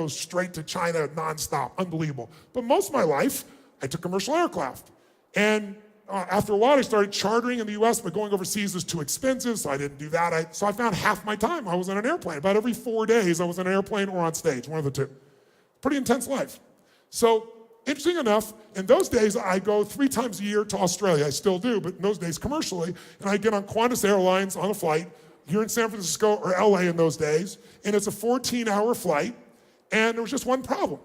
goes straight to China nonstop, unbelievable. But most of my life, I took commercial aircraft. And after a while, I started chartering in the US, but going overseas was too expensive, so I didn't do that. So I found half my time I was on an airplane. About every 4 days, I was on an airplane or on stage, one of the two. Pretty intense life. So interesting enough, in those days, I go 3 times a year to Australia. I still do, but in those days commercially, and I get on Qantas Airlines on a flight here in San Francisco or LA in those days, and it's a 14-hour flight, and there was just one problem.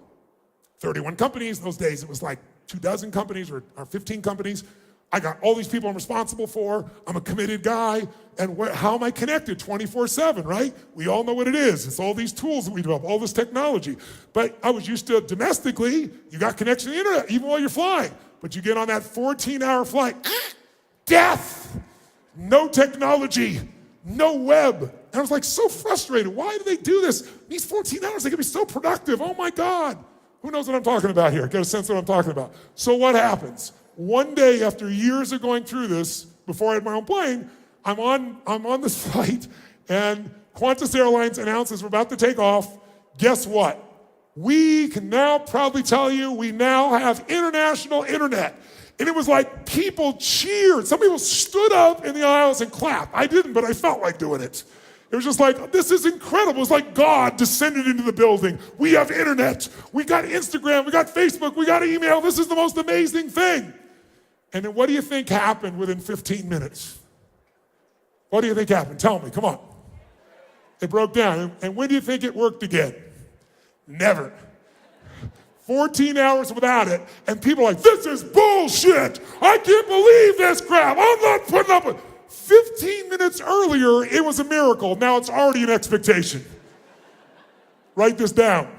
31 companies. In those days, it was like 24 companies or 15 companies. I got all these people I'm responsible for. I'm a committed guy. And how am I connected 24/7, right? We all know what it is. It's all these tools that we develop, all this technology. But I was used to domestically, you got connection to the internet even while you're flying. But you get on that 14-hour flight, death, no technology, no web. And I was like so frustrated. Why do they do this? These 14 hours, they can be so productive. Oh my God. Who knows what I'm talking about here? Get a sense of what I'm talking about. So what happens? One day after years of going through this, before I had my own plane, I'm on this flight, and Qantas Airlines announces we're about to take off. Guess what? We can now proudly tell you we now have international internet. And it was like people cheered. Some people stood up in the aisles and clapped. I didn't, but I felt like doing it. It was just like, this is incredible. It was like God descended into the building. We have internet. We got Instagram. We got Facebook. We got email. This is the most amazing thing. And then what do you think happened within 15 minutes? What do you think happened? Tell me, come on. It broke down. And when do you think it worked again? Never. 14 hours without it, and people are like, this is bullshit. I can't believe this crap. I'm not putting up with it. 15 minutes earlier, it was a miracle. Now it's already an expectation. Write this down.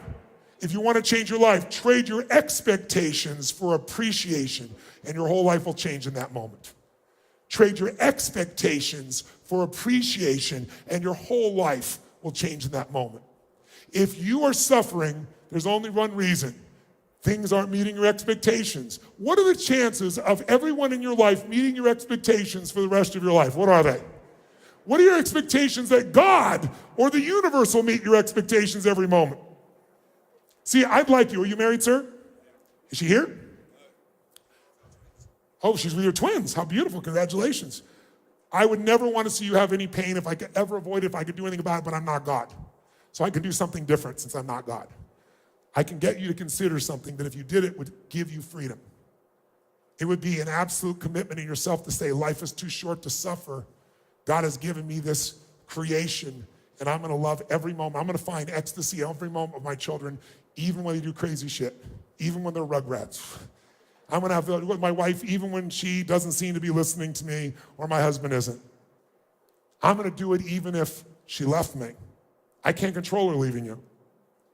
If you want to change your life, trade your expectations for appreciation, and your whole life will change in that moment. Trade your expectations for appreciation, and your whole life will change in that moment. If you are suffering, there's only one reason. Things aren't meeting your expectations. What are the chances of everyone in your life meeting your expectations for the rest of your life? What are they? What are your expectations that God or the universe will meet your expectations every moment? See, I'd like you. Are you married, sir? Is she here? Oh, she's with your twins. How beautiful. Congratulations. I would never want to see you have any pain if I could ever avoid it, if I could do anything about it, but I'm not God. So I can do something different since I'm not God. I can get you to consider something that if you did it would give you freedom. It would be an absolute commitment in yourself to say, life is too short to suffer. God has given me this creation, and I'm going to love every moment. I'm going to find ecstasy every moment of my children, even when they do crazy shit, even when they're rugrats. I'm going to have with my wife, even when she doesn't seem to be listening to me or my husband isn't. I'm going to do it even if she left me. I can't control her leaving you.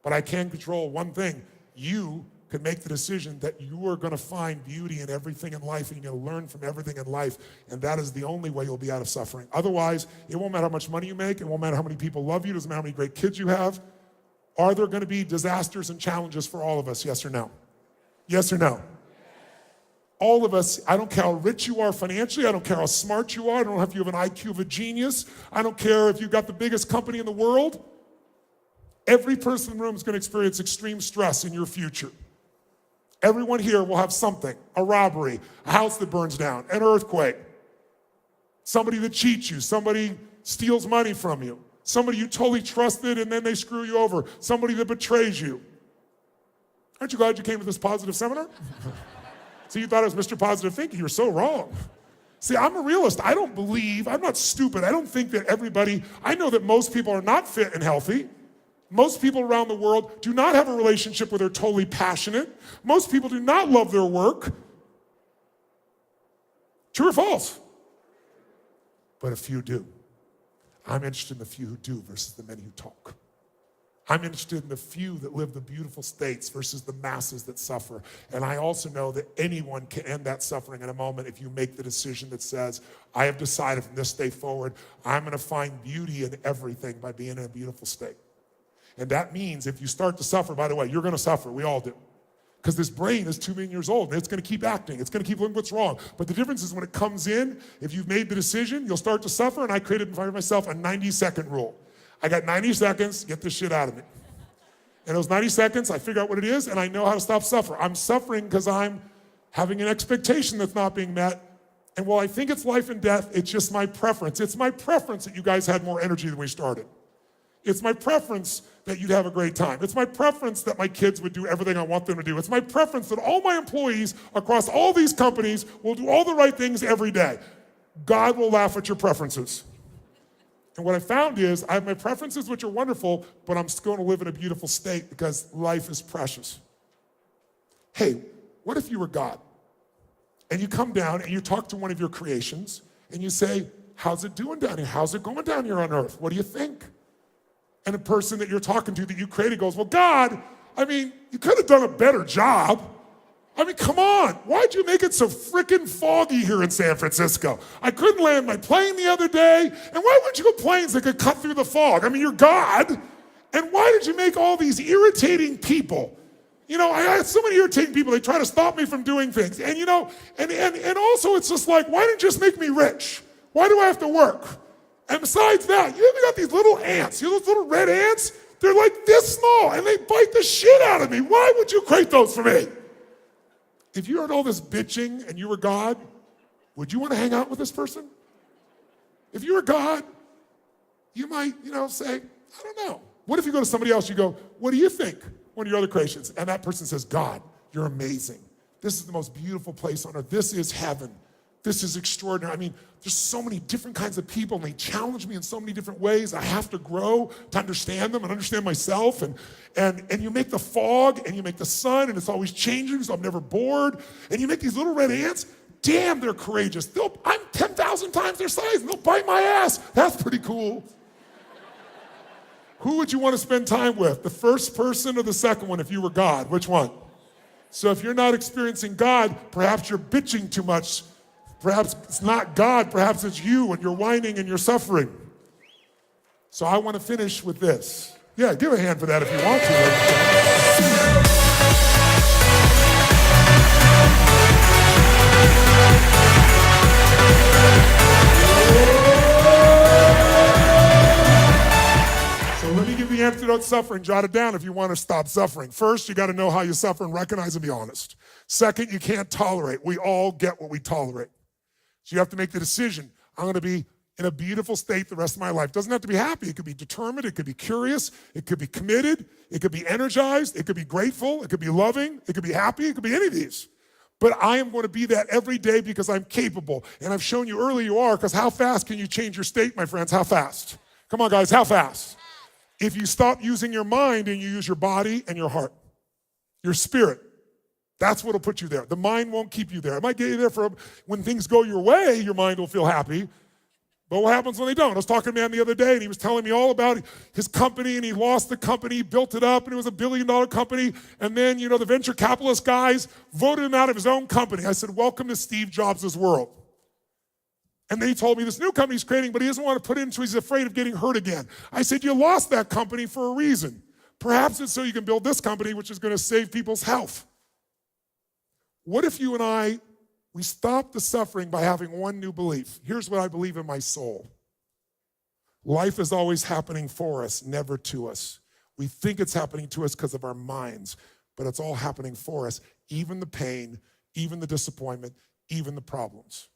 But I can control one thing. You can make the decision that you are going to find beauty in everything in life, and you're going to learn from everything in life, and that is the only way you'll be out of suffering. Otherwise, it won't matter how much money you make, it won't matter how many people love you, it doesn't matter how many great kids you have. Are there going to be disasters and challenges for all of us, yes or no? Yes or no? All of us, I don't care how rich you are financially, I don't care how smart you are, I don't know if you have an IQ of a genius, I don't care if you've got the biggest company in the world. Every person in the room is going to experience extreme stress in your future. Everyone here will have something, a robbery, a house that burns down, an earthquake, somebody that cheats you, somebody steals money from you, somebody you totally trusted and then they screw you over, somebody that betrays you. Aren't you glad you came to this positive seminar? See, you thought I was Mr. Positive Thinking. You're so wrong. See, I'm a realist. I don't believe, I'm not stupid. I don't think that everybody, I know that most people are not fit and healthy. Most people around the world do not have a relationship where they're totally passionate. Most people do not love their work. True or false? But a few do. I'm interested in the few who do versus the many who talk. I'm interested in the few that live the beautiful states versus the masses that suffer. And I also know that anyone can end that suffering in a moment if you make the decision that says, I have decided from this day forward, I'm going to find beauty in everything by being in a beautiful state. And that means if you start to suffer, by the way, you're going to suffer. We all do. Because this brain is 2 million years old, and it's going to keep acting. It's going to keep looking what's wrong. But the difference is when it comes in, if you've made the decision, you'll start to suffer. And I created for myself a 90-second rule. I got 90 seconds, get this shit out of me. And those 90 seconds, I figure out what it is, and I know how to stop suffering. I'm suffering because I'm having an expectation that's not being met. And while I think it's life and death, it's just my preference. It's my preference that you guys had more energy than we started. It's my preference that you'd have a great time. It's my preference that my kids would do everything I want them to do. It's my preference that all my employees across all these companies will do all the right things every day. God will laugh at your preferences. And what I found is I have my preferences, which are wonderful, but I'm still going to live in a beautiful state because life is precious. Hey, what if you were God? And you come down and you talk to one of your creations and you say, how's it doing down here? How's it going down here on earth? What do you think? And a person that you're talking to that you created goes, well, God, I mean, you could have done a better job. I mean, come on. Why'd you make it so freaking foggy here in San Francisco? I couldn't land my plane the other day. And why wouldn't you go planes that could cut through the fog? I mean, you're God. And why did you make all these irritating people? You know, I had so many irritating people. They try to stop me from doing things. And you know, and also it's just like, why didn't you just make me rich? Why do I have to work? And besides that, you ever got these little ants, you know those little red ants? They're like this small and they bite the shit out of me. Why would you create those for me? If you heard all this bitching and you were God, would you want to hang out with this person? If you were God, you might, say, I don't know. What if you go to somebody else, you go, what do you think? One of your other creations. And that person says, God, you're amazing. This is the most beautiful place on earth. This is heaven. This is extraordinary. I mean, there's so many different kinds of people, and they challenge me in so many different ways. I have to grow to understand them and understand myself. And you make the fog, and you make the sun, and it's always changing, so I'm never bored. And you make these little red ants. Damn, they're courageous. I'm 10,000 times their size, and they'll bite my ass. That's pretty cool. Who would you want to spend time with? The first person or the second one if you were God? Which one? So if you're not experiencing God, perhaps you're bitching too much. Perhaps it's not God, perhaps it's you and you're whining and you're suffering. So I want to finish with this. Yeah, give a hand for that if you want to. So let me give the antidote to suffering. Jot it down if you want to stop suffering. First, you got to know how you suffer and recognize and be honest. Second, you can't tolerate. We all get what we tolerate. So you have to make the decision. I'm going to be in a beautiful state the rest of my life. Doesn't have to be happy. It could be determined. It could be curious. It could be committed. It could be energized. It could be grateful. It could be loving. It could be happy. It could be any of these. But I am going to be that every day because I'm capable. And I've shown you early you are, because how fast can you change your state, my friends? How fast? Come on, guys, how fast? If you stop using your mind and you use your body and your heart, your spirit, that's what'll put you there. The mind won't keep you there. It might get you there for when things go your way, your mind will feel happy. But what happens when they don't? I was talking to a man the other day, and he was telling me all about his company, and he lost the company, built it up, and it was $1 billion company. And then, the venture capitalist guys voted him out of his own company. I said, welcome to Steve Jobs' world. And then he told me this new company he's creating, but he doesn't want to put it in, so he's afraid of getting hurt again. I said, you lost that company for a reason. Perhaps it's so you can build this company, which is going to save people's health. What if you and we stop the suffering by having one new belief? Here's what I believe in my soul. Life is always happening for us, never to us. We think it's happening to us because of our minds, but it's all happening for us, even the pain, even the disappointment, even the problems.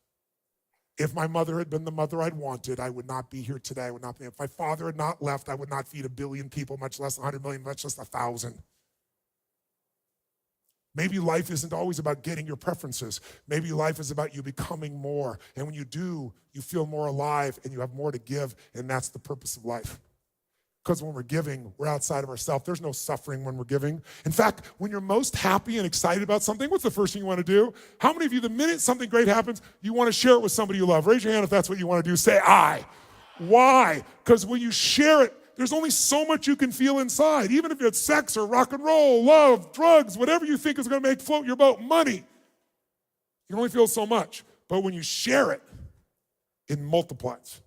If my mother had been the mother I'd wanted, I would not be here today. I would not be. If my father had not left, I would not feed 1 billion people, much less 100 million, much less 1,000. Maybe life isn't always about getting your preferences. Maybe life is about you becoming more. And when you do, you feel more alive and you have more to give, and that's the purpose of life. Because when we're giving, we're outside of ourselves. There's no suffering when we're giving. In fact, when you're most happy and excited about something, what's the first thing you want to do? How many of you, the minute something great happens, you want to share it with somebody you love? Raise your hand if that's what you want to do. Say, I. Why? Because when you share it, there's only so much you can feel inside. Even if it's sex or rock and roll, love, drugs, whatever you think is going to make float your boat, money. You can only feel so much. But when you share it, it multiplies.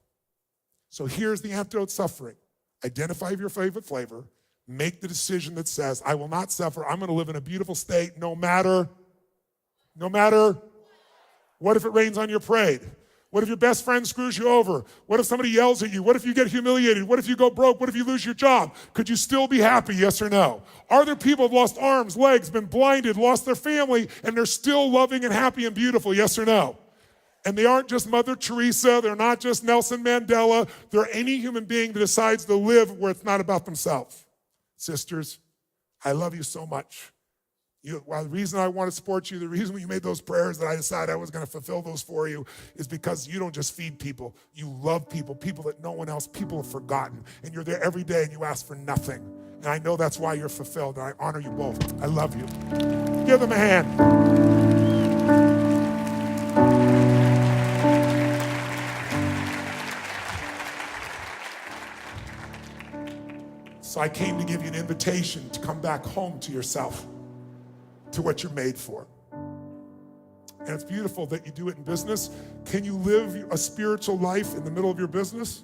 So here's the antidote to suffering. Identify your favorite flavor. Make the decision that says, I will not suffer. I'm going to live in a beautiful state no matter what if it rains on your parade? What if your best friend screws you over? What if somebody yells at you? What if you get humiliated? What if you go broke? What if you lose your job? Could you still be happy, yes or no? Are there people who've lost arms, legs, been blinded, lost their family, and they're still loving and happy and beautiful, yes or no? And they aren't just Mother Teresa, they're not just Nelson Mandela, they're any human being that decides to live where it's not about themselves. Sisters, I love you so much. The reason I want to support you, the reason you made those prayers that I decided I was going to fulfill those for you is because you don't just feed people, you love people, people that no one else, people have forgotten. And you're there every day and you ask for nothing. And I know that's why you're fulfilled, and I honor you both. I love you. Give them a hand. So I came to give you an invitation to come back home to yourself, to what you're made for. And it's beautiful that you do it in business. Can you live a spiritual life in the middle of your business?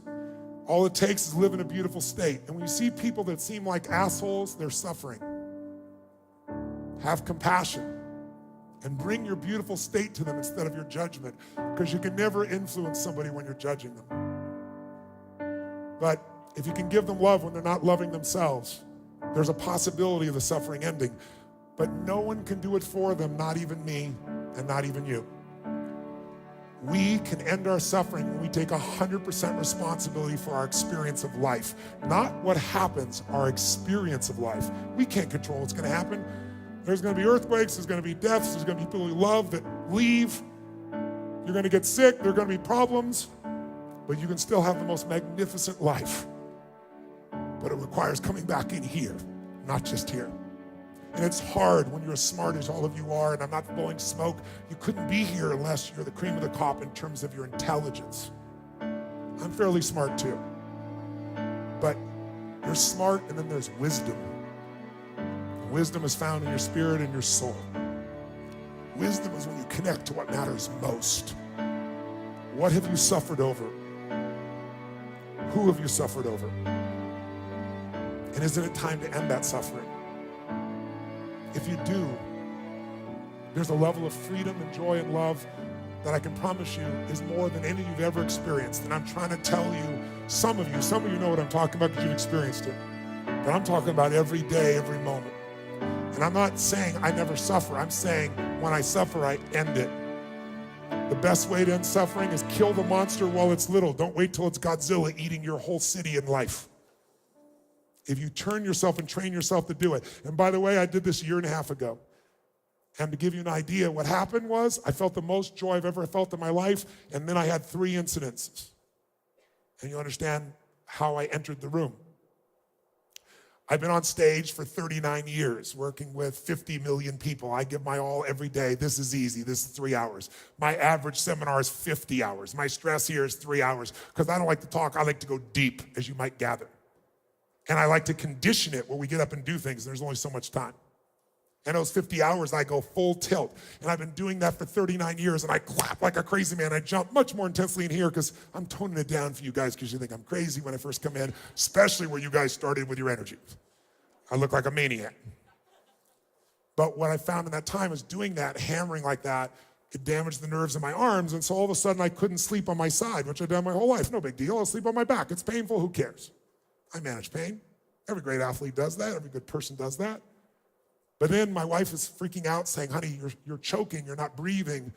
All it takes is live in a beautiful state. And when you see people that seem like assholes, they're suffering. Have compassion and bring your beautiful state to them instead of your judgment, because you can never influence somebody when you're judging them. But if you can give them love when they're not loving themselves, there's a possibility of the suffering ending. But no one can do it for them, not even me and not even you. We can end our suffering when we take 100% responsibility for our experience of life. Not what happens, our experience of life. We can't control what's gonna happen. There's gonna be earthquakes, there's gonna be deaths, there's gonna be people we love that leave. You're gonna get sick, there are gonna be problems, but you can still have the most magnificent life. But it requires coming back in here, not just here. And it's hard when you're as smart as all of you are, and I'm not blowing smoke. You couldn't be here unless you're the cream of the crop in terms of your intelligence. I'm fairly smart too. But you're smart, and then there's wisdom. Wisdom is found in your spirit and your soul. Wisdom is when you connect to what matters most. What have you suffered over? Who have you suffered over? And isn't it time to end that suffering? If you do, there's a level of freedom and joy and love that I can promise you is more than any you've ever experienced. And I'm trying to tell you, some of you know what I'm talking about because you've experienced it. But I'm talking about every day, every moment. And I'm not saying I never suffer. I'm saying when I suffer, I end it. The best way to end suffering is kill the monster while it's little. Don't wait till it's Godzilla eating your whole city and life. If you turn yourself and train yourself to do it. And by the way, I did this 1.5 years ago. And to give you an idea, what happened was I felt the most joy I've ever felt in my life, and then I had 3 incidences. And you understand how I entered the room. I've been on stage for 39 years, working with 50 million people. I give my all every day. This is easy, this is 3 hours. My average seminar is 50 hours. My stress here is 3 hours, because I don't like to talk, I like to go deep, as you might gather. And I like to condition it where we get up and do things, and there's only so much time. And those 50 hours, I go full tilt. And I've been doing that for 39 years, and I clap like a crazy man. I jump much more intensely in here because I'm toning it down for you guys because you think I'm crazy when I first come in, especially where you guys started with your energy. I look like a maniac. But what I found in that time is doing that, hammering like that, it damaged the nerves in my arms, and so all of a sudden I couldn't sleep on my side, which I've done my whole life. No big deal, I'll sleep on my back. It's painful, who cares? I manage pain. Every great athlete does that. Every good person does that. But then my wife is freaking out saying, honey, you're choking, you're not breathing.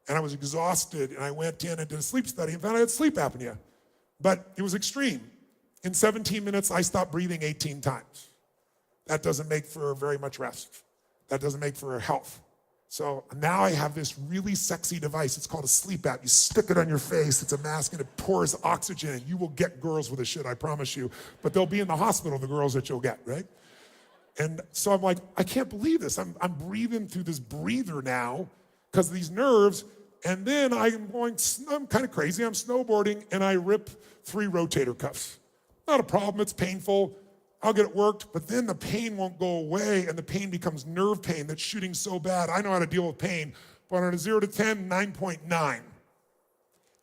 And I was exhausted, and I went in and did a sleep study and found I had sleep apnea. But it was extreme. In 17 minutes, I stopped breathing 18 times. That doesn't make for very much rest. That doesn't make for health. So now I have this really sexy device. It's called a sleep app. You stick it on your face. It's a mask, and it pours oxygen in. You will get girls with this shit, I promise you. But they'll be in the hospital, the girls that you'll get, right? And so I'm like, I can't believe this. I'm breathing through this breather now because of these nerves. And then I'm kind of crazy. I'm snowboarding, and I rip 3 rotator cuffs. Not a problem. It's painful. I'll get it worked, but then the pain won't go away, and the pain becomes nerve pain that's shooting so bad. I know how to deal with pain, but on a 0 to 10, 9.9.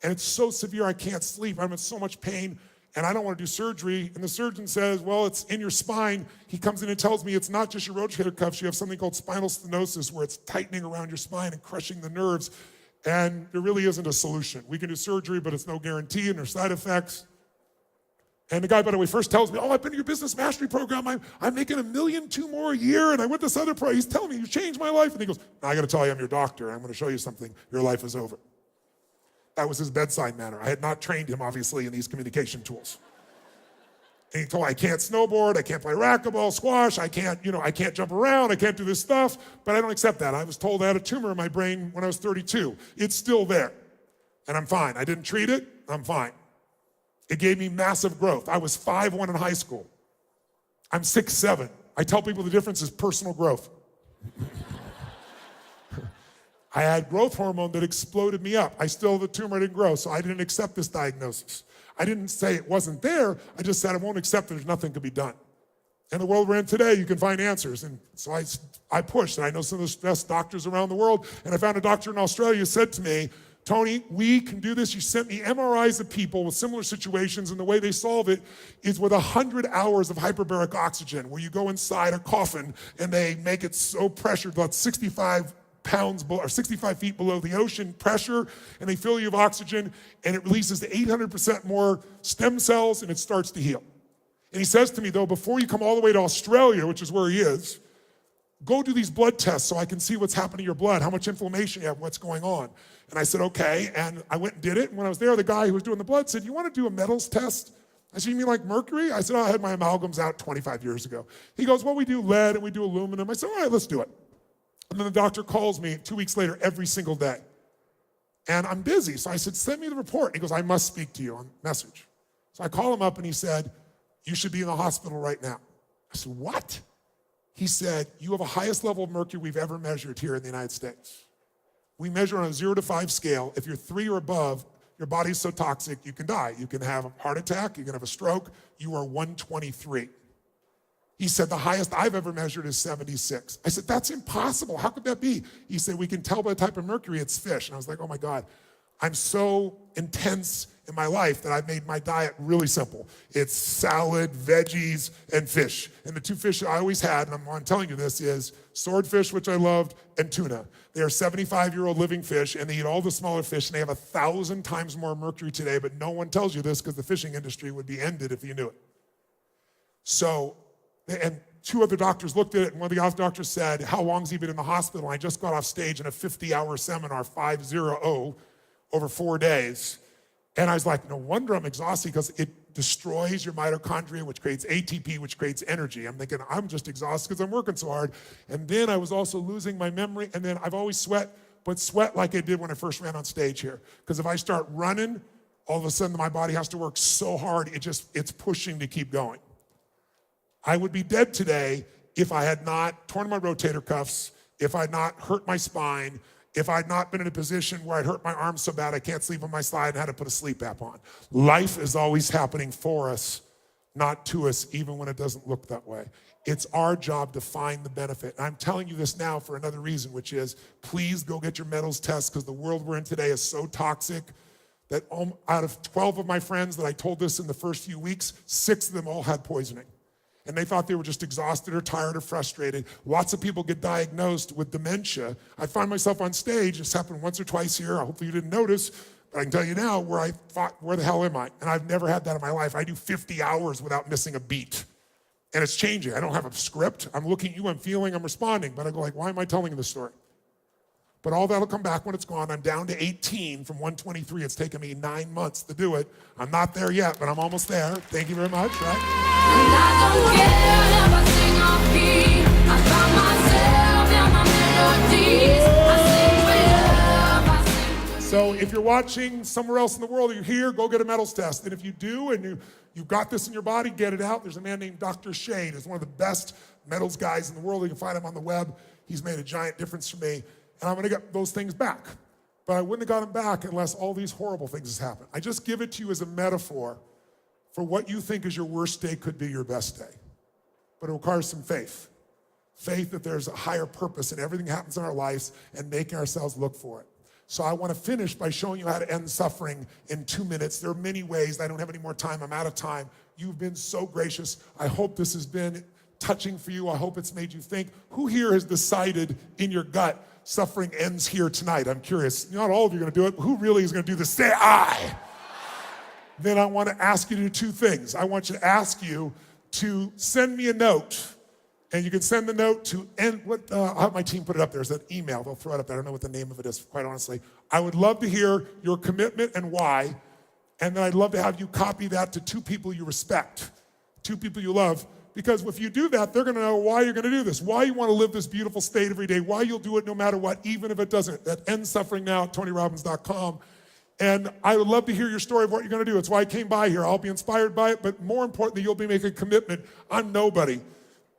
And it's so severe I can't sleep. I'm in so much pain, and I don't want to do surgery. And the surgeon says, well, it's in your spine. He comes in and tells me it's not just your rotator cuffs. You have something called spinal stenosis, where it's tightening around your spine and crushing the nerves. And there really isn't a solution. We can do surgery, but it's no guarantee, and there's side effects. And the guy, by the way, first tells me, I've been in your business mastery program. I'm making $1.2 million more a year, and I went this other He's telling me, you changed my life. And he goes, now I got to tell you, I'm your doctor. I'm going to show you something. Your life is over. That was his bedside manner. I had not trained him, obviously, in these communication tools. And he told me, I can't snowboard, I can't play racquetball, squash, I can't jump around, I can't do this stuff, but I don't accept that. I was told I had a tumor in my brain when I was 32. It's still there, and I'm fine. I didn't treat it, I'm fine. It gave me massive growth. I was 5'1" in high school. I'm 6'7". I tell people the difference is personal growth. I had growth hormone that exploded me up. I still have the tumor, I didn't grow, so I didn't accept this diagnosis. I didn't say it wasn't there, I just said I won't accept that there's nothing to be done. In the world we're in today, you can find answers. And so I pushed, and I know some of the best doctors around the world, and I found a doctor in Australia who said to me, Tony, we can do this. You sent me MRIs of people with similar situations, and the way they solve it is with 100 hours of hyperbaric oxygen, where you go inside a coffin and they make it so pressured, about 65 feet below the ocean pressure, and they fill you with oxygen, and it releases the 800% more stem cells, and it starts to heal. And he says to me, though, before you come all the way to Australia, which is where he is, go do these blood tests so I can see what's happening to your blood, how much inflammation you have, what's going on. And I said, okay, and I went and did it, and when I was there, the guy who was doing the blood said, you want to do a metals test? I said, you mean like mercury? I said, I had my amalgams out 25 years ago. He goes, well, we do lead and we do aluminum. I said, all right, let's do it. And then the doctor calls me 2 weeks later every single day. And I'm busy, so I said, send me the report. And he goes, I must speak to you on message. So I call him up and he said, you should be in the hospital right now. I said, what? He said, you have a highest level of mercury we've ever measured here in the United States. We measure on a 0 to 5 scale. If you're 3 or above, your body's so toxic, you can die. You can have a heart attack, you can have a stroke. You are 123. He said, the highest I've ever measured is 76. I said, that's impossible. How could that be? He said, we can tell by the type of mercury it's fish. And I was like, oh my God, I'm so intense in my life that I've made my diet really simple. It's salad, veggies, and fish. And the two fish I always had, and I'm telling you this, is swordfish, which I loved, and tuna. They are 75-year-old living fish, and they eat all the smaller fish, and they have 1,000 times more mercury today, but no one tells you this because the fishing industry would be ended if you knew it. So, and 2 other doctors looked at it, and one of the other doctors said, how long's he been in the hospital? And I just got off stage in a 50-hour seminar, 500, over 4 days. And I was like, no wonder I'm exhausted, because it destroys your mitochondria, which creates ATP, which creates energy. I'm thinking, I'm just exhausted because I'm working so hard. And then I was also losing my memory. And then I've always sweat, but sweat like I did when I first ran on stage here. Because if I start running, all of a sudden my body has to work so hard, it's pushing to keep going. I would be dead today if I had not torn my rotator cuffs, if I had not hurt my spine, if I had not been in a position where I'd hurt my arm so bad I can't sleep on my side and had to put a sleep app on. Life is always happening for us, not to us, even when it doesn't look that way. It's our job to find the benefit. And I'm telling you this now for another reason, which is please go get your metals test, because the world we're in today is so toxic that out of 12 of my friends that I told this in the first few weeks, 6 of them all had poisoning. And they thought they were just exhausted or tired or frustrated. Lots of people get diagnosed with dementia. I find myself on stage, it's happened once or twice here, hopefully you didn't notice, but I can tell you now where I thought, where the hell am I? And I've never had that in my life. I do 50 hours without missing a beat. And it's changing. I don't have a script. I'm looking at you, I'm feeling, I'm responding, but I go like, why am I telling you this story? But all that'll come back when it's gone. I'm down to 18 from 123. It's taken me 9 months to do it. I'm not there yet, but I'm almost there. Thank you very much, right? And I don't care if I sing off key. I found myself in my melodies. I sing with love. So if you're watching somewhere else in the world, or you're here, go get a metals test. And if you do, and you've got this in your body, get it out. There's a man named Dr. Shade. He's one of the best metals guys in the world. You can find him on the web. He's made a giant difference for me. And I'm gonna get those things back. But I wouldn't have got them back unless all these horrible things has happened. I just give it to you as a metaphor for what you think is your worst day could be your best day. But it requires some faith. Faith that there's a higher purpose in everything that happens in our lives and making ourselves look for it. So I wanna finish by showing you how to end suffering in 2 minutes. There are many ways. I don't have any more time, I'm out of time. You've been so gracious. I hope this has been touching for you. I hope it's made you think. Who here has decided in your gut suffering ends here tonight? I'm curious. Not all of you are going to do it. But who really is going to do this? Say I. Then I want to ask you to do two things. I want you to ask you to send me a note. And you can send the note to, I'll have my team put it up there. There's an email. They'll throw it up there. I don't know what the name of it is, quite honestly. I would love to hear your commitment and why. And then I'd love to have you copy that to two people you respect, two people you love. Because if you do that, they're going to know why you're going to do this, why you want to live this beautiful state every day, why you'll do it no matter what, even if it doesn't. At endsuffering.now at TonyRobbins.com. And I would love to hear your story of what you're going to do. It's why I came by here. I'll be inspired by it, but more importantly, you'll be making a commitment. I'm nobody.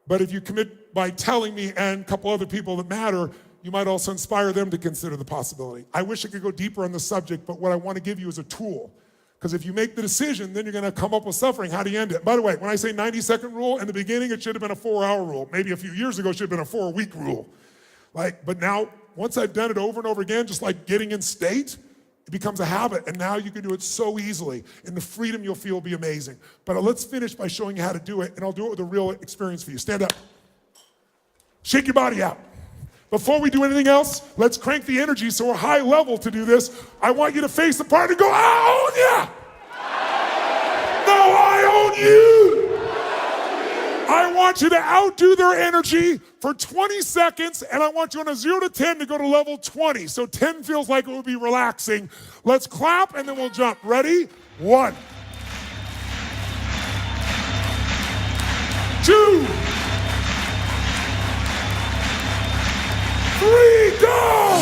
But if you commit by telling me and a couple other people that matter, you might also inspire them to consider the possibility. I wish I could go deeper on the subject, but what I want to give you is a tool. Because if you make the decision, then you're going to come up with suffering. How do you end it? By the way, when I say 90-second rule, in the beginning, it should have been a 4-hour rule. Maybe a few years ago, it should have been a 4-week rule. But now, once I've done it over and over again, just like getting in state, it becomes a habit, and now you can do it so easily, and the freedom you'll feel will be amazing. But let's finish by showing you how to do it, and I'll do it with a real experience for you. Stand up. Shake your body out. Before we do anything else, let's crank the energy so we're high level to do this. I want you to face the part and go, I own ya! No, I own you! I want you to outdo their energy for 20 seconds, and I want you on a 0 to 10 to go to level 20. So 10 feels like it would be relaxing. Let's clap, and then we'll jump. Ready? 1, 2, 3, go!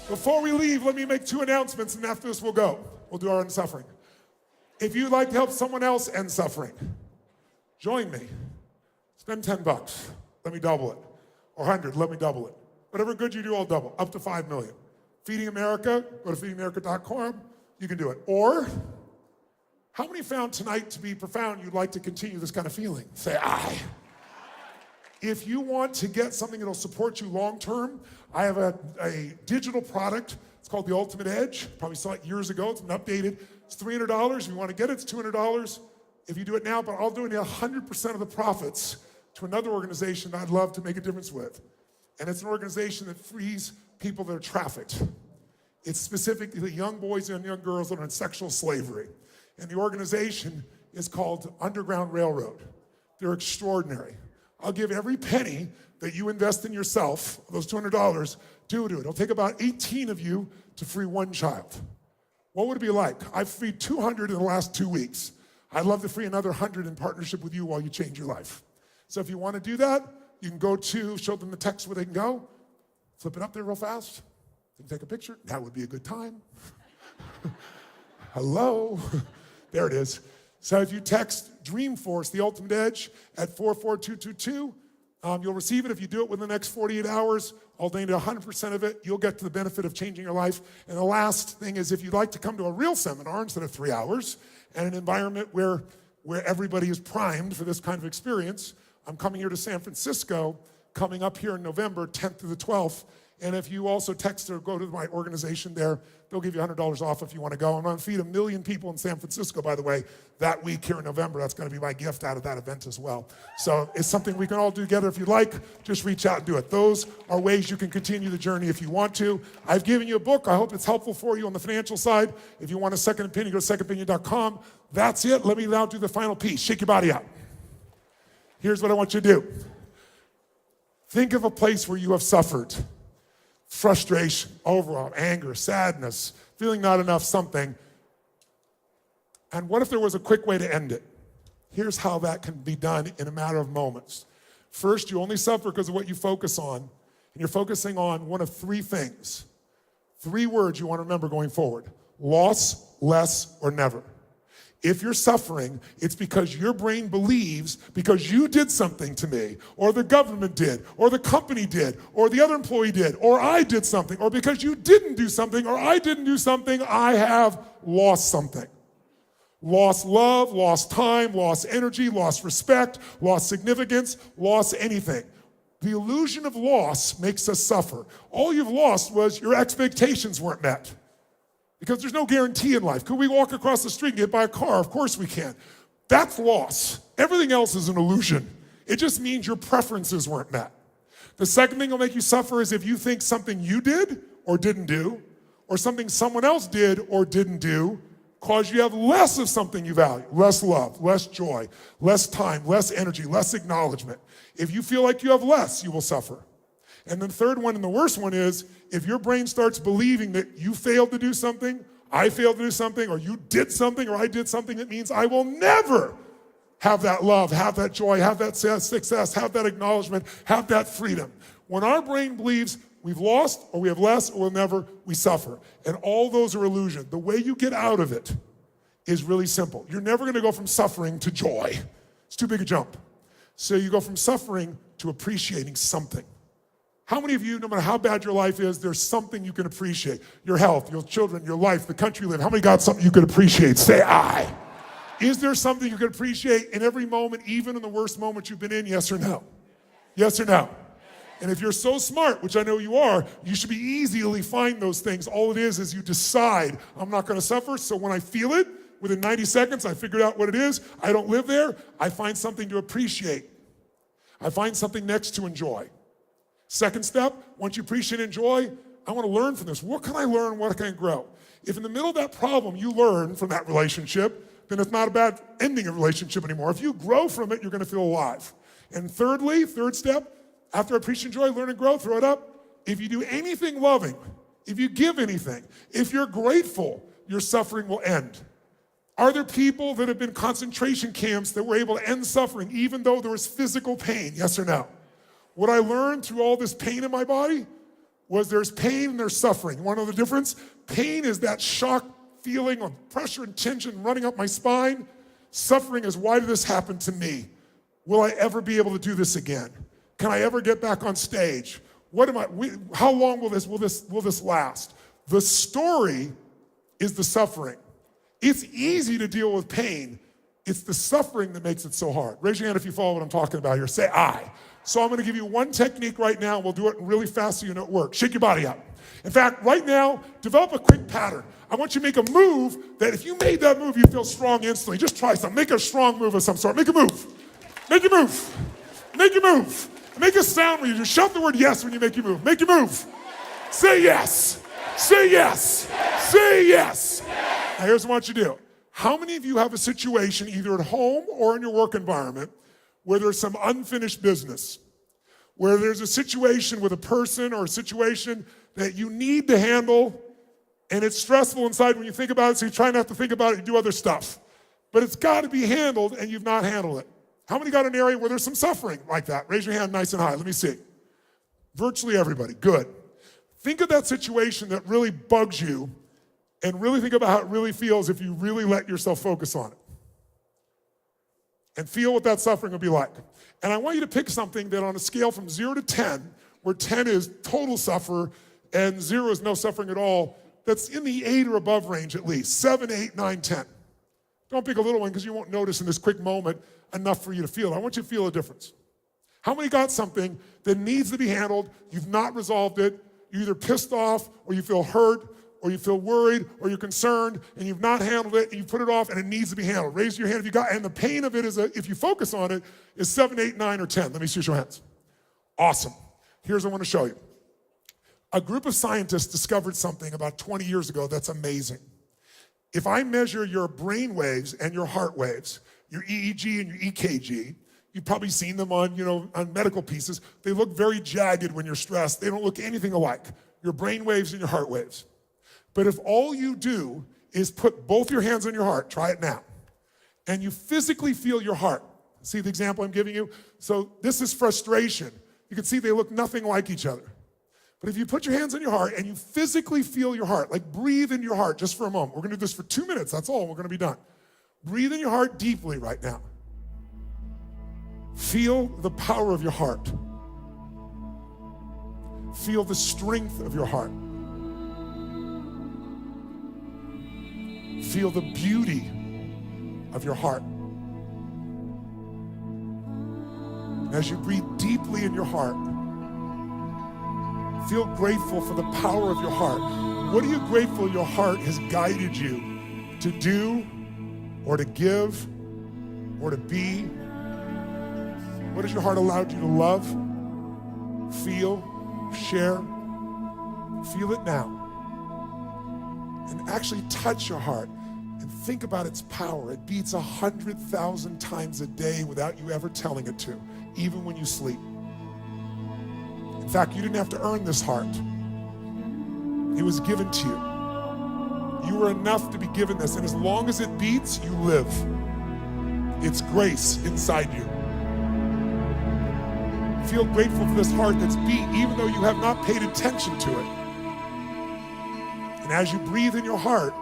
Before we leave, let me make 2 announcements, and after this we'll go. We'll do our end suffering. If you'd like to help someone else end suffering, join me. Spend $10, let me double it. Or 100, let me double it. Whatever good you do, I'll double. Up to 5 million. Feeding America, go to feedingamerica.com, you can do it. Or, how many found tonight to be profound you'd like to continue this kind of feeling? Say, I. If you want to get something that'll support you long-term, I have a digital product. It's called The Ultimate Edge. Probably saw it years ago. It's been updated. It's $300. If you want to get it, it's $200 if you do it now, but I'll donate 100% of the profits to another organization that I'd love to make a difference with. And it's an organization that frees people that are trafficked. It's specifically young boys and young girls that are in sexual slavery. And the organization is called Underground Railroad. They're extraordinary. I'll give every penny that you invest in yourself, those $200, to it. It'll take about 18 of you to free 1 child. What would it be like? I've freed 200 in the last 2 weeks. I'd love to free another 100 in partnership with you while you change your life. So if you want to do that, you can go to, show them the text where they can go, flip it up there real fast, you can take a picture. That would be a good time. Hello. There it is. So if you text Dreamforce, the Ultimate Edge, at 44222, you'll receive it. If you do it within the next 48 hours, I'll donate 100% of it. You'll get to the benefit of changing your life. And the last thing is, if you'd like to come to a real seminar instead of 3 hours, and an environment where everybody is primed for this kind of experience, I'm coming here to San Francisco, coming up here in November, 10th to the 12th. And if you also text or go to my organization there, they'll give you $100 off if you want to go. I'm going to feed 1 million people in San Francisco, by the way, that week here in November. That's going to be my gift out of that event as well. So it's something we can all do together. If you'd like, just reach out and do it. Those are ways you can continue the journey if you want to. I've given you a book. I hope it's helpful for you on the financial side. If you want a second opinion, go to secondopinion.com. That's it. Let me now do the final piece. Shake your body out. Here's what I want you to do. Think of a place where you have suffered. Frustration, overwhelm, anger, sadness, feeling not enough something. And what if there was a quick way to end it? Here's how that can be done in a matter of moments. First, you only suffer because of what you focus on, and you're focusing on one of three things. 3 words you want to remember going forward: loss, less, or never. If you're suffering, it's because your brain believes because you did something to me, or the government did, or the company did, or the other employee did, or I did something, or because you didn't do something, or I didn't do something, I have lost something. Lost love, lost time, lost energy, lost respect, lost significance, lost anything. The illusion of loss makes us suffer. All you've lost was your expectations weren't met. Because there's no guarantee in life. Could we walk across the street and get by a car? Of course we can. That's loss. Everything else is an illusion. It just means your preferences weren't met. The second thing that'll make you suffer is if you think something you did or didn't do, or something someone else did or didn't do, cause you have less of something you value, less love, less joy, less time, less energy, less acknowledgement. If you feel like you have less, you will suffer. And then the third one, and the worst one, is if your brain starts believing that you failed to do something, I failed to do something, or you did something, or I did something, it means I will never have that love, have that joy, have that success, have that acknowledgement, have that freedom. When our brain believes we've lost, or we have less, or we'll never, we suffer. And all those are illusion. The way you get out of it is really simple. You're never gonna go from suffering to joy. It's too big a jump. So you go from suffering to appreciating something. How many of you, no matter how bad your life is, there's something you can appreciate? Your health, your children, your life, the country you live in. How many got something you can appreciate? Say I. Is there something you can appreciate in every moment, even in the worst moments you've been in? Yes or no? Yes or no? And if you're so smart, which I know you are, you should be easily find those things. All it is you decide, I'm not gonna suffer, so when I feel it, within 90 seconds, I figured out what it is. I don't live there. I find something to appreciate. I find something next to enjoy. Second step, once you appreciate and enjoy, I want to learn from this. What can I learn? What can I grow? If in the middle of that problem you learn from that relationship, then it's not a bad ending of a relationship anymore. If you grow from it, you're going to feel alive. And thirdly, third step, after appreciate and enjoy, learn and grow, throw it up. If you do anything loving, if you give anything, if you're grateful, your suffering will end. Are there people that have been in concentration camps that were able to end suffering even though there was physical pain? Yes or no? What I learned through all this pain in my body was there's pain and there's suffering. You want to know the difference? Pain is that shock feeling of pressure and tension running up my spine. Suffering is, why did this happen to me? Will I ever be able to do this again? Can I ever get back on stage? How long will this last? The story is the suffering. It's easy to deal with pain. It's the suffering that makes it so hard. Raise your hand if you follow what I'm talking about here. Say I. So I'm gonna give you one technique right now. We'll do it really fast so you know it works. Shake your body out. In fact, right now, develop a quick pattern. I want you to make a move that if you made that move, you feel strong instantly. Just try something. Make a strong move of some sort. Make a move. Make a move. Make a move. Make a sound when you just shout the word yes when you make your move. Make your move. Say yes. Say yes. Say yes. Now here's what I want you to do. How many of you have a situation either at home or in your work environment where there's some unfinished business, where there's a situation with a person or a situation that you need to handle, and it's stressful inside when you think about it, so you try not to think about it, you do other stuff. But it's got to be handled, and you've not handled it. How many got an area where there's some suffering like that? Raise your hand nice and high. Let me see. Virtually everybody. Good. Think of that situation that really bugs you, and really think about how it really feels if you really let yourself focus on it. And feel what that suffering will be like. And I want you to pick something that on a scale from 0 to 10, where 10 is total suffer and 0 is no suffering at all, that's in the 8 or above range at least. 7, 8, 9, 10. Don't pick a little one because you won't notice in this quick moment enough for you to feel. I want you to feel a difference. How many got something that needs to be handled, you've not resolved it, you're either pissed off or you feel hurt or you feel worried, or you're concerned, and you've not handled it, and you put it off, and it needs to be handled. Raise your hand if you got, and the pain of it is, if you focus on it, is 7, 8, 9, or 10. Let me see your hands. Awesome. Here's what I want to show you. A group of scientists discovered something about 20 years ago that's amazing. If I measure your brain waves and your heart waves, your EEG and your EKG, you've probably seen them on medical pieces. They look very jagged when you're stressed. They don't look anything alike. Your brain waves and your heart waves. But if all you do is put both your hands on your heart, try it now, and you physically feel your heart. See the example I'm giving you? So this is frustration. You can see they look nothing like each other. But if you put your hands on your heart and you physically feel your heart, like breathe in your heart just for a moment. We're gonna do this for 2 minutes, that's all, we're gonna be done. Breathe in your heart deeply right now. Feel the power of your heart. Feel the strength of your heart. Feel the beauty of your heart. As you breathe deeply in your heart, feel grateful for the power of your heart. What are you grateful your heart has guided you to do or to give or to be? What has your heart allowed you to love, feel, share? Feel it now. And actually touch your heart and think about its power. It beats 100,000 times a day without you ever telling it to, even when you sleep. In fact, you didn't have to earn this heart. It was given to you. You were enough to be given this, and as long as it beats, you live. It's grace inside you. Feel grateful for this heart that's beat, even though you have not paid attention to it. And as you breathe in your heart,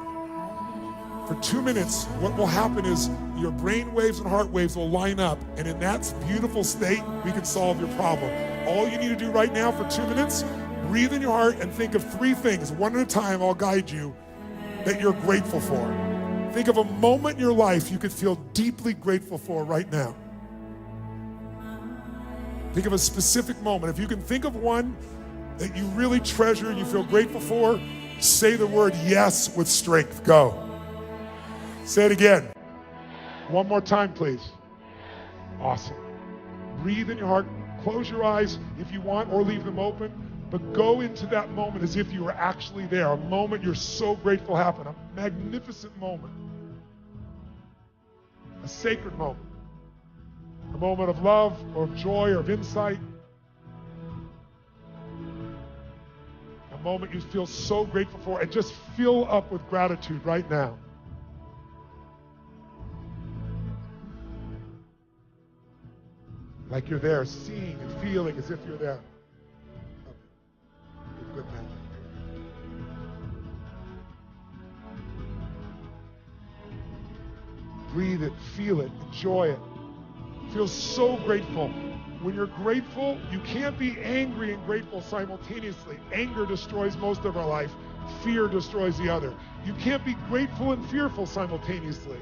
for 2 minutes, what will happen is your brain waves and heart waves will line up, and in that beautiful state, we can solve your problem. All you need to do right now for 2 minutes, breathe in your heart and think of 3 things, one at a time. I'll guide you, that you're grateful for. Think of a moment in your life you could feel deeply grateful for right now. Think of a specific moment. If you can think of one that you really treasure and you feel grateful for, say the word yes with strength. Go. Say it again. One more time, please. Awesome. Breathe in your heart. Close your eyes if you want, or leave them open, but go into that moment as if you were actually there. A moment you're so grateful happened. A magnificent moment. A sacred moment. A moment of love or of joy or of insight. A moment you feel so grateful for, and just fill up with gratitude right now. Like you're there, seeing and feeling as if you're there. Good man. Breathe it, feel it, enjoy it. Feel so grateful. When you're grateful, you can't be angry and grateful simultaneously. Anger destroys most of our life. Fear destroys the other. You can't be grateful and fearful simultaneously.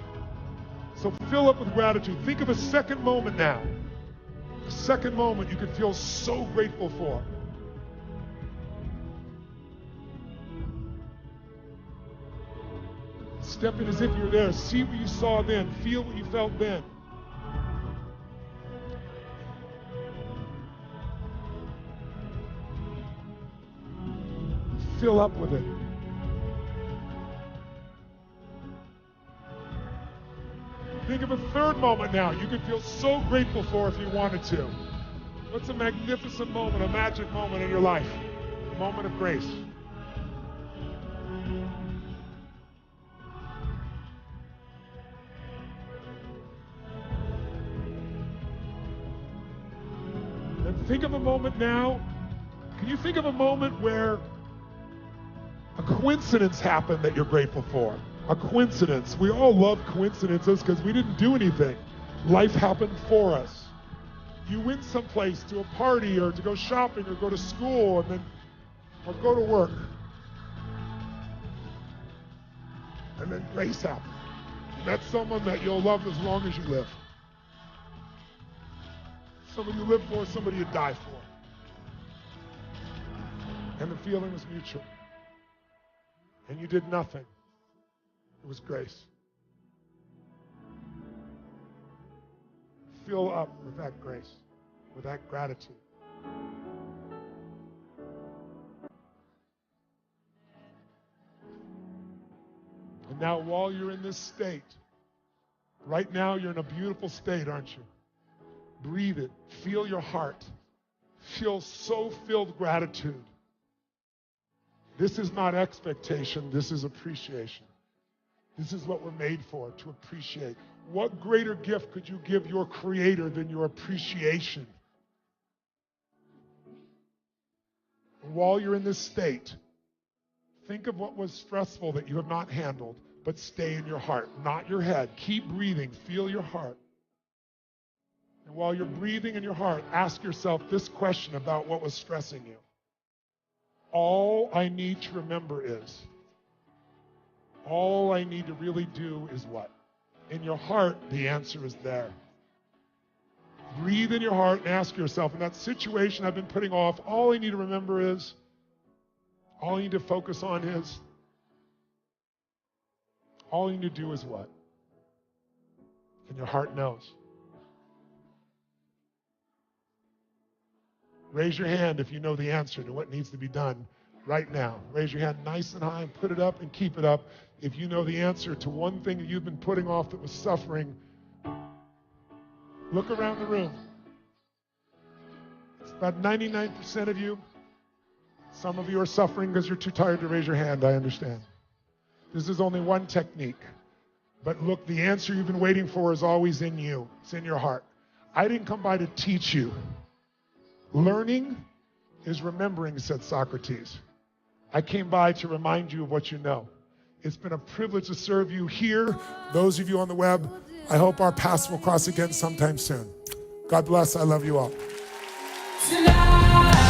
So fill up with gratitude. Think of a second moment now. A second moment you could feel so grateful for. Step in as if you're there. See what you saw then. Feel what you felt then. Fill up with it. Think of a third moment now you could feel so grateful for if you wanted to. What's a magnificent moment, a magic moment in your life? A moment of grace. And think of a moment now. Can you think of a moment where a coincidence happened that you're grateful for? A coincidence. We all love coincidences because we didn't do anything. Life happened for us. You went someplace to a party or to go shopping or go to school and then or go to work. And then grace happened. You met someone that you'll love as long as you live. Someone you live for, somebody you die for. And the feeling was mutual. And you did nothing. It was grace. Fill up with that grace, with that gratitude. And now while you're in this state, right now you're in a beautiful state, aren't you? Breathe it. Feel your heart. Feel so filled gratitude. This is not expectation, this is appreciation. This is what we're made for, to appreciate. What greater gift could you give your Creator than your appreciation? And while you're in this state, think of what was stressful that you have not handled, but stay in your heart, not your head. Keep breathing, feel your heart. And while you're breathing in your heart, ask yourself this question about what was stressing you. All I need to remember is, all I need to really do is what? In your heart, the answer is there. Breathe in your heart and ask yourself, in that situation I've been putting off, all I need to remember is, all I need to focus on is, all you need to do is what? And your heart knows. Raise your hand if you know the answer to what needs to be done right now. Raise your hand nice and high and put it up and keep it up. If you know the answer to one thing that you've been putting off that was suffering, look around the room. It's about 99% of you. Some of you are suffering because you're too tired to raise your hand, I understand. This is only one technique. But look, the answer you've been waiting for is always in you. It's in your heart. I didn't come by to teach you. Learning is remembering, said Socrates. I came by to remind you of what you know. It's been a privilege to serve you here. Those of you on the web, I hope our paths will cross again sometime soon. God bless. I love you all. Tonight.